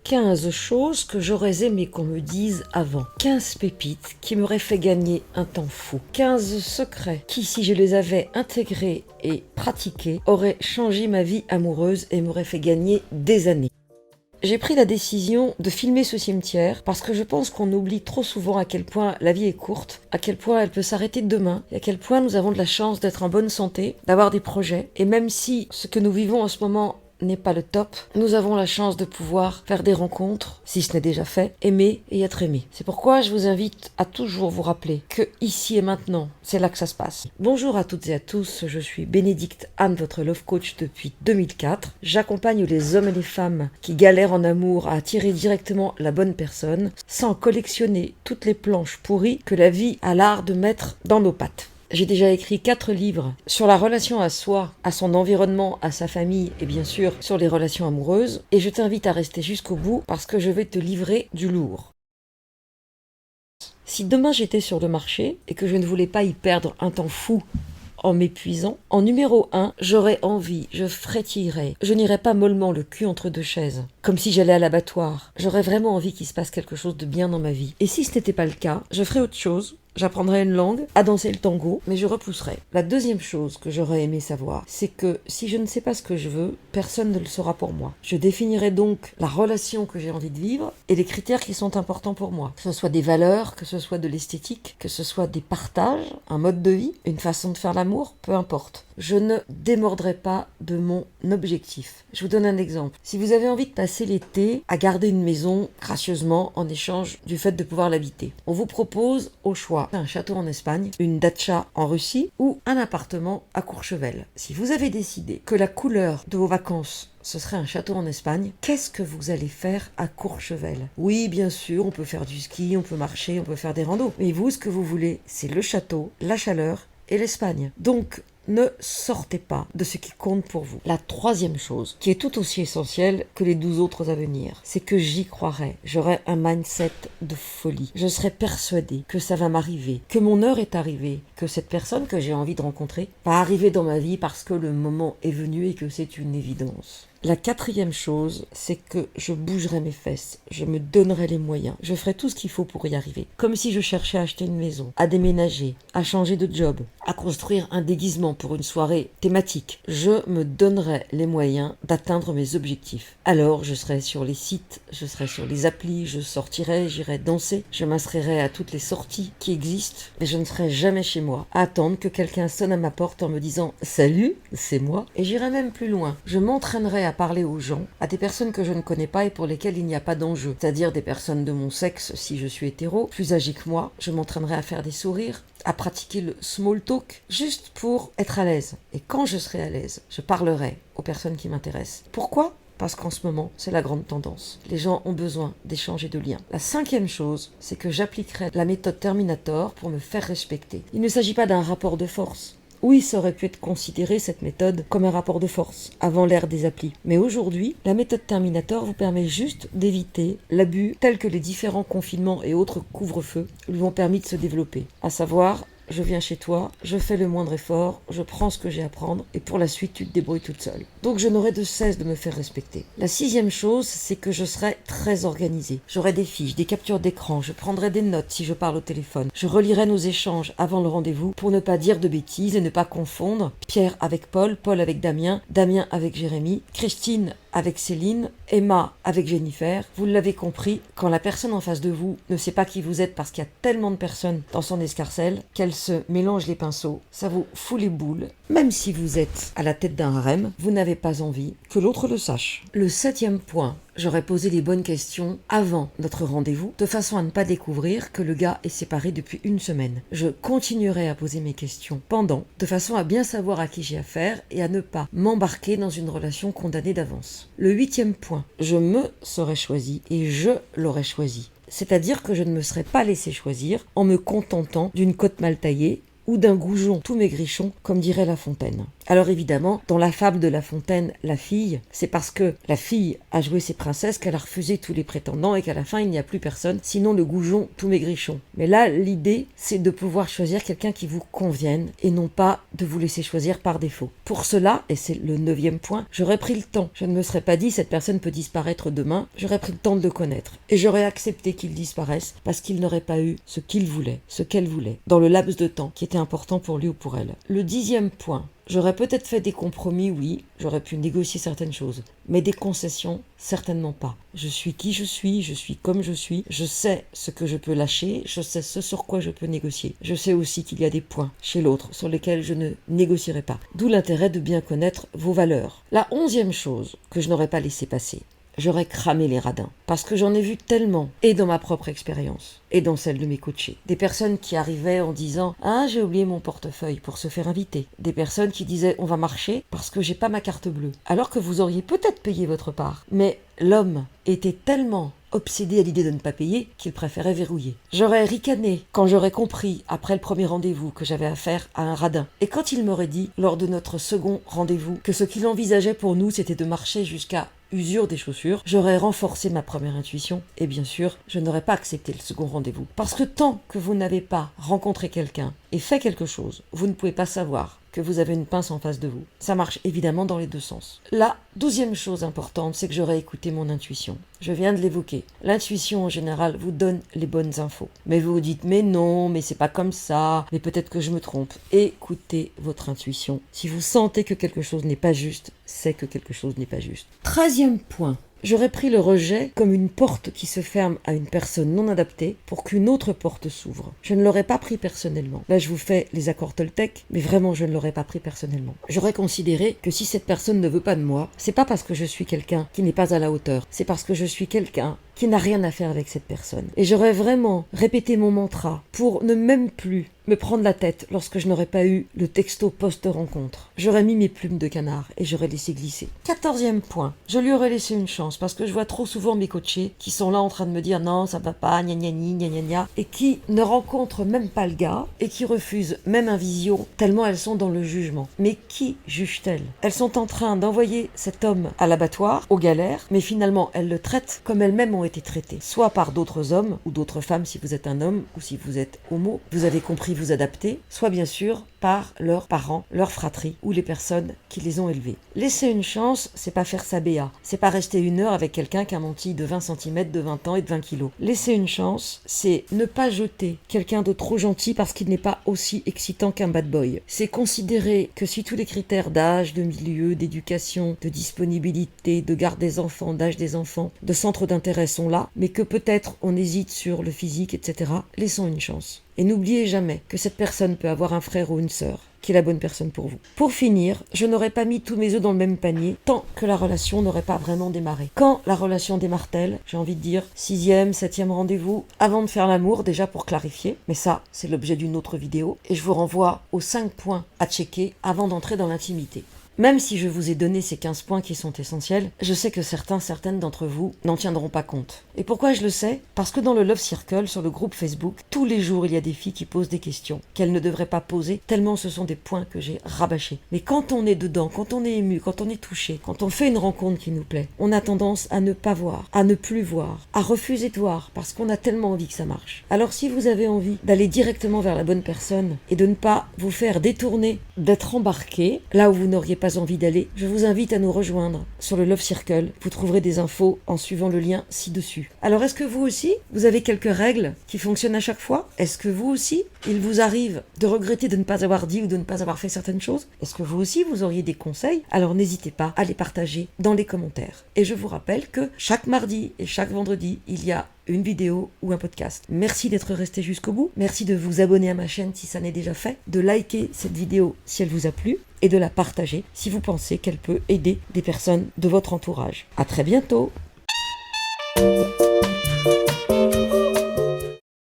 15 choses que j'aurais aimé qu'on me dise avant. 15 pépites qui m'auraient fait gagner un temps fou. 15 secrets qui, si je les avais intégrés et pratiqués, auraient changé ma vie amoureuse et m'auraient fait gagner des années. J'ai pris la décision de filmer ce cimetière parce que je pense qu'on oublie trop souvent à quel point la vie est courte, à quel point elle peut s'arrêter demain, et à quel point nous avons de la chance d'être en bonne santé, d'avoir des projets, et même si ce que nous vivons en ce moment n'est pas le top, nous avons la chance de pouvoir faire des rencontres, si ce n'est déjà fait, aimer et être aimé. C'est pourquoi je vous invite à toujours vous rappeler que ici et maintenant, c'est là que ça se passe. Bonjour à toutes et à tous, je suis Bénédicte Anne, votre love coach depuis 2004. J'accompagne les hommes et les femmes qui galèrent en amour à attirer directement la bonne personne, sans collectionner toutes les planches pourries que la vie a l'art de mettre dans nos pattes. J'ai déjà écrit 4 livres sur la relation à soi, à son environnement, à sa famille et bien sûr sur les relations amoureuses. Et je t'invite à rester jusqu'au bout parce que je vais te livrer du lourd. Si demain j'étais sur le marché et que je ne voulais pas y perdre un temps fou en m'épuisant, en numéro 1, j'aurais envie, je frétillerais, je n'irais pas mollement le cul entre deux chaises, comme si j'allais à l'abattoir. J'aurais vraiment envie qu'il se passe quelque chose de bien dans ma vie. Et si ce n'était pas le cas, je ferais autre chose. J'apprendrai une langue, à danser le tango, mais je repousserai. La deuxième chose que j'aurais aimé savoir, c'est que si je ne sais pas ce que je veux, personne ne le saura pour moi. Je définirai donc la relation que j'ai envie de vivre et les critères qui sont importants pour moi. Que ce soit des valeurs, que ce soit de l'esthétique, que ce soit des partages, un mode de vie, une façon de faire l'amour, peu importe. Je ne démordrai pas de mon objectif. Je vous donne un exemple. Si vous avez envie de passer l'été à garder une maison gracieusement en échange du fait de pouvoir l'habiter, on vous propose au choix un château en Espagne, une datcha en Russie ou un appartement à Courchevel. Si vous avez décidé que la couleur de vos vacances ce serait un château en Espagne, qu'est-ce que vous allez faire à Courchevel? Oui, bien sûr, on peut faire du ski, on peut marcher, on peut faire des randos. Mais vous, ce que vous voulez, c'est le château, la chaleur et l'Espagne. Donc, ne sortez pas de ce qui compte pour vous. La troisième chose, qui est tout aussi essentielle que les 12 autres à venir, c'est que j'y croirai. J'aurai un mindset de folie. Je serai persuadée que ça va m'arriver, que mon heure est arrivée, que cette personne que j'ai envie de rencontrer va arriver dans ma vie parce que le moment est venu et que c'est une évidence. La quatrième chose, c'est que je bougerai mes fesses, je me donnerai les moyens, je ferai tout ce qu'il faut pour y arriver. Comme si je cherchais à acheter une maison, à déménager, à changer de job, à construire un déguisement pour une soirée thématique. Je me donnerai les moyens d'atteindre mes objectifs. Alors je serai sur les sites, je serai sur les applis, je sortirai, j'irai danser, je m'inscrirai à toutes les sorties qui existent, mais je ne serai jamais chez moi, à attendre que quelqu'un sonne à ma porte en me disant « Salut, c'est moi ». Et j'irai même plus loin, je m'entraînerai à parler aux gens, à des personnes que je ne connais pas et pour lesquelles il n'y a pas d'enjeu, c'est-à-dire des personnes de mon sexe si je suis hétéro, plus âgées que moi, je m'entraînerai à faire des sourires, à pratiquer le small talk, juste pour être à l'aise. Et quand je serai à l'aise, je parlerai aux personnes qui m'intéressent. Pourquoi ? Parce qu'en ce moment, c'est la grande tendance. Les gens ont besoin d'échanger de liens. La cinquième chose, c'est que j'appliquerai la méthode Terminator pour me faire respecter. Il ne s'agit pas d'un rapport de force. Oui, ça aurait pu être considéré, cette méthode, comme un rapport de force, avant l'ère des applis. Mais aujourd'hui, la méthode Terminator vous permet juste d'éviter l'abus tel que les différents confinements et autres couvre-feux lui ont permis de se développer. À savoir, je viens chez toi, je fais le moindre effort, je prends ce que j'ai à prendre, et pour la suite, tu te débrouilles toute seule. Donc je n'aurai de cesse de me faire respecter. La sixième chose, c'est que je serai très organisée. J'aurai des fiches, des captures d'écran, je prendrai des notes si je parle au téléphone. Je relirai nos échanges avant le rendez-vous pour ne pas dire de bêtises et ne pas confondre Pierre avec Paul, Paul avec Damien, Damien avec Jérémy, Christine avec Céline, Emma avec Jennifer. Vous l'avez compris, quand la personne en face de vous ne sait pas qui vous êtes parce qu'il y a tellement de personnes dans son escarcelle qu'elle se mélange les pinceaux, ça vous fout les boules. Même si vous êtes à la tête d'un harem, vous n'avez pas envie que l'autre le sache. Le septième point, j'aurais posé les bonnes questions avant notre rendez-vous, de façon à ne pas découvrir que le gars est séparé depuis une semaine. Je continuerai à poser mes questions pendant, de façon à bien savoir à qui j'ai affaire et à ne pas m'embarquer dans une relation condamnée d'avance. Le huitième point, je me serais choisi et je l'aurais choisi. C'est-à-dire que je ne me serais pas laissé choisir en me contentant d'une côte mal taillée ou d'un goujon tout maigrichon, comme dirait La Fontaine. Alors évidemment, dans la fable de La Fontaine, la fille, c'est parce que la fille a joué ses princesses qu'elle a refusé tous les prétendants et qu'à la fin il n'y a plus personne, sinon le goujon tout maigrichon. Mais là, l'idée, c'est de pouvoir choisir quelqu'un qui vous convienne et non pas de vous laisser choisir par défaut. Pour cela, et c'est le 9e point, j'aurais pris le temps. Je ne me serais pas dit cette personne peut disparaître demain, j'aurais pris le temps de le connaître. Et j'aurais accepté qu'il disparaisse parce qu'il n'aurait pas eu ce qu'il voulait, ce qu'elle voulait, dans le laps de temps qui était important pour lui ou pour elle. Le 10e point, j'aurais peut-être fait des compromis, oui, j'aurais pu négocier certaines choses, mais des concessions, certainement pas. Je suis qui je suis comme je suis, je sais ce que je peux lâcher, je sais ce sur quoi je peux négocier. Je sais aussi qu'il y a des points chez l'autre sur lesquels je ne négocierai pas. D'où l'intérêt de bien connaître vos valeurs. La 11e chose que je n'aurais pas laissé passer, j'aurais cramé les radins. Parce que j'en ai vu tellement, et dans ma propre expérience, et dans celle de mes coachés. Des personnes qui arrivaient en disant « Ah, j'ai oublié mon portefeuille » pour se faire inviter. Des personnes qui disaient « On va marcher parce que j'ai pas ma carte bleue ». Alors que vous auriez peut-être payé votre part. Mais l'homme était tellement obsédé à l'idée de ne pas payer qu'il préférait verrouiller. J'aurais ricané quand j'aurais compris, après le premier rendez-vous, que j'avais affaire à un radin. Et quand il m'aurait dit, lors de notre second rendez-vous, que ce qu'il envisageait pour nous, c'était de marcher jusqu'à usure des chaussures, j'aurais renforcé ma première intuition et bien sûr, je n'aurais pas accepté le second rendez-vous. Parce que tant que vous n'avez pas rencontré quelqu'un et fait quelque chose, vous ne pouvez pas savoir que vous avez une pince en face de vous. Ça marche évidemment dans les deux sens. La 12e chose importante, c'est que j'aurais écouté mon intuition. Je viens de l'évoquer. L'intuition en général vous donne les bonnes infos. Mais vous vous dites mais non, mais c'est pas comme ça, mais peut-être que je me trompe. Écoutez votre intuition. Si vous sentez que quelque chose n'est pas juste, c'est que quelque chose n'est pas juste. 13e point. J'aurais pris le rejet comme une porte qui se ferme à une personne non adaptée pour qu'une autre porte s'ouvre. Je ne l'aurais pas pris personnellement. Là, je vous fais les accords Toltec, mais vraiment, je ne l'aurais pas pris personnellement. J'aurais considéré que si cette personne ne veut pas de moi, c'est pas parce que je suis quelqu'un qui n'est pas à la hauteur, c'est parce que je suis quelqu'un qui n'a rien à faire avec cette personne. Et j'aurais vraiment répété mon mantra pour ne même plus me prendre la tête lorsque je n'aurais pas eu le texto post-rencontre. J'aurais mis mes plumes de canard et j'aurais laissé glisser. 14e point, je lui aurais laissé une chance parce que je vois trop souvent mes coachés qui sont là en train de me dire non, ça va pas, gna gna gna gna gna, et qui ne rencontrent même pas le gars et qui refusent même un visio tellement elles sont dans le jugement. Mais qui juge-t-elle? Elles sont en train d'envoyer cet homme à l'abattoir, aux galères, mais finalement elles le traitent comme elles-mêmes ont été traitées, soit par d'autres hommes ou d'autres femmes si vous êtes un homme ou si vous êtes homo, vous avez compris vous adapter, soit bien sûr par leurs parents, leur fratrie ou les personnes qui les ont élevés. Laisser une chance, c'est pas faire sa BA, c'est pas rester une heure avec quelqu'un qui a menti de 20 cm, de 20 ans et de 20 kilos. Laisser une chance, c'est ne pas jeter quelqu'un de trop gentil parce qu'il n'est pas aussi excitant qu'un bad boy. C'est considérer que si tous les critères d'âge, de milieu, d'éducation, de disponibilité, de garde des enfants, d'âge des enfants, de centre d'intérêt sont là, mais que peut-être on hésite sur le physique, etc., laissons une chance. Et n'oubliez jamais que cette personne peut avoir un frère ou une sœur qui est la bonne personne pour vous. Pour finir, je n'aurais pas mis tous mes œufs dans le même panier tant que la relation n'aurait pas vraiment démarré. Quand la relation démarre-t-elle? J'ai envie de dire 6e, 7e rendez-vous, avant de faire l'amour, déjà pour clarifier. Mais ça, c'est l'objet d'une autre vidéo. Et je vous renvoie aux 5 points à checker avant d'entrer dans l'intimité. Même si je vous ai donné ces 15 points qui sont essentiels, je sais que certaines d'entre vous n'en tiendront pas compte. Et pourquoi je le sais? Parce que dans le Love Circle, sur le groupe Facebook, tous les jours il y a des filles qui posent des questions qu'elles ne devraient pas poser, tellement ce sont des points que j'ai rabâchés. Mais quand on est dedans, quand on est ému, quand on est touché, quand on fait une rencontre qui nous plaît, on a tendance à ne pas voir, à ne plus voir, à refuser de voir, parce qu'on a tellement envie que ça marche. Alors si vous avez envie d'aller directement vers la bonne personne et de ne pas vous faire détourner, d'être embarqué là où vous n'auriez pas envie d'aller, je vous invite à nous rejoindre sur le Love Circle. Vous trouverez des infos en suivant le lien ci-dessus. Alors est-ce que vous aussi, vous avez quelques règles qui fonctionnent à chaque fois? Est-ce que vous aussi, il vous arrive de regretter de ne pas avoir dit ou de ne pas avoir fait certaines choses? Est-ce que vous aussi, vous auriez des conseils? Alors n'hésitez pas à les partager dans les commentaires. Et je vous rappelle que chaque mardi et chaque vendredi, il y a une vidéo ou un podcast. Merci d'être resté jusqu'au bout. Merci de vous abonner à ma chaîne si ça n'est déjà fait, de liker cette vidéo si elle vous a plu et de la partager si vous pensez qu'elle peut aider des personnes de votre entourage. À très bientôt.